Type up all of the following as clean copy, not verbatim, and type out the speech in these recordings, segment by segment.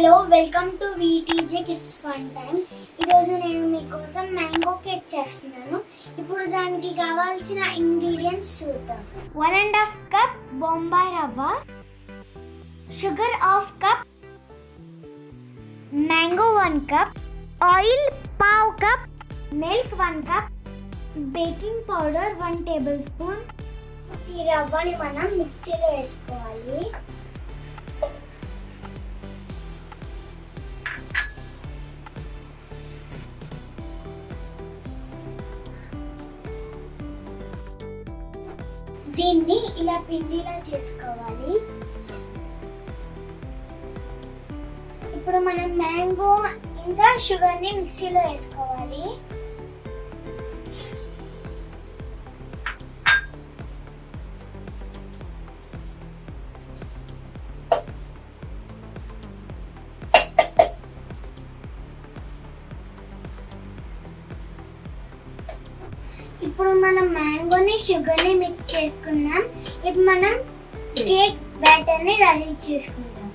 Hello welcome to VTJ kids Funtime. ఈరోజు నేను మీకోసం మ్యాంగో కేక్ చేస్తున్నాను. ఇప్పుడు దానికి కావాల్సిన ఇంగ్రీడియంట్స్ చూద్దాం. 1.5 cup Bombay rava, sugar half cup, mango 1 cup, oil పావు cup, milk 1 cup, baking powder 1 tablespoon. ఈ రవ్వని మనం మిక్సీలో వేసుకోవాలి. దీన్ని ఇలా పిండిలా చేసుకోవాలి. ఇప్పుడు మనం మ్యాంగో ఇంకా షుగర్ ని మిక్సీలో వేసుకోవాలి. ఇప్పుడు మనం మ్యాంగోని షుగర్ని మిక్స్ చేసుకున్నాం. ఇప్పుడు మనం కేక్ బ్యాటర్ని రెడీ చేసుకుందాం.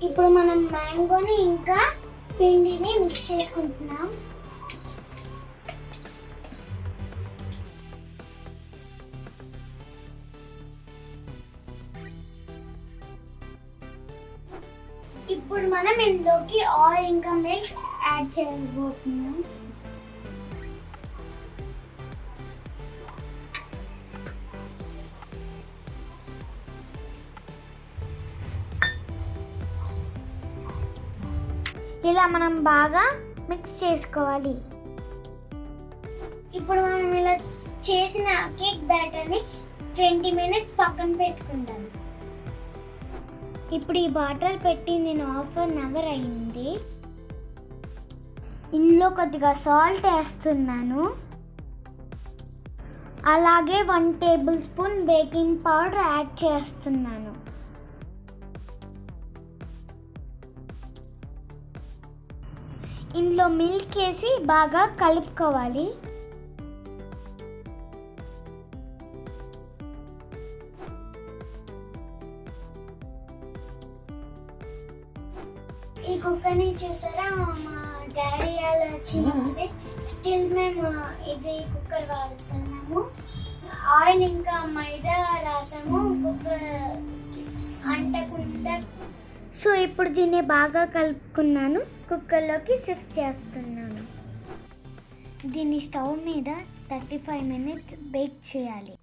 ఇప్పుడు మనం మ్యాంగోని ఇంకా పిండిని మిక్స్ చేసుకుంటున్నాం. ఇప్పుడు మనం ఇందులోకి ఆయిల్ ఇంకా మిల్క్ యాడ్ చేయబోతున్నాం. ఇలా మనం బాగా మిక్స్ చేసుకోవాలి. ఇప్పుడు మనం ఇలా చేసిన కేక్ బ్యాటర్ని 20 మినిట్స్ పక్కన పెట్టుకుందాం. ఇప్పుడు ఈ బాటర్ పెట్టి నేను 1/2 అవర్ అయింది. ఇందులో కొద్దిగా సాల్ట్ వేస్తున్నాను. అలాగే 1 table spoon baking powder add చేస్తున్నాను. ఇందులో మిల్క్ వేసి బాగా కలుపుకోవాలి. ఈ కుక్కర్ని చూసారా, మా డాడీ వాళ్ళు వచ్చింది. స్టిల్ మేము ఇది కుక్కర్ వాడుతున్నాము. ఆయిల్ ఇంకా మైదా రాసాము కుక్కర్ అంటకుండా. సో ఇప్పుడు దీన్ని బాగా కలుపుకున్నాను. కుక్కర్లోకి షిఫ్ట్ చేస్తున్నాను. దీన్ని స్టవ్ మీద 35 మినిట్స్ బేక్ చేయాలి.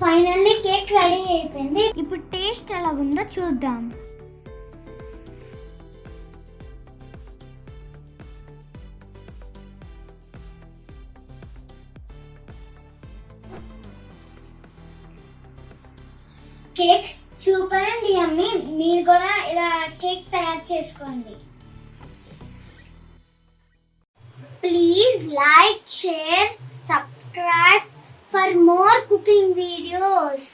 ఫైనల్లీ కేక్ రెడీ అయిపోయింది. ఇప్పుడు టేస్ట్ ఎలాగుందో చూద్దాం. కేక్ సూపర్ అండ్ యమ్మీ. మీరు కూడా ఇలా కేక్ తయారు చేసుకోండి. Please like, share, subscribe for more cooking videos.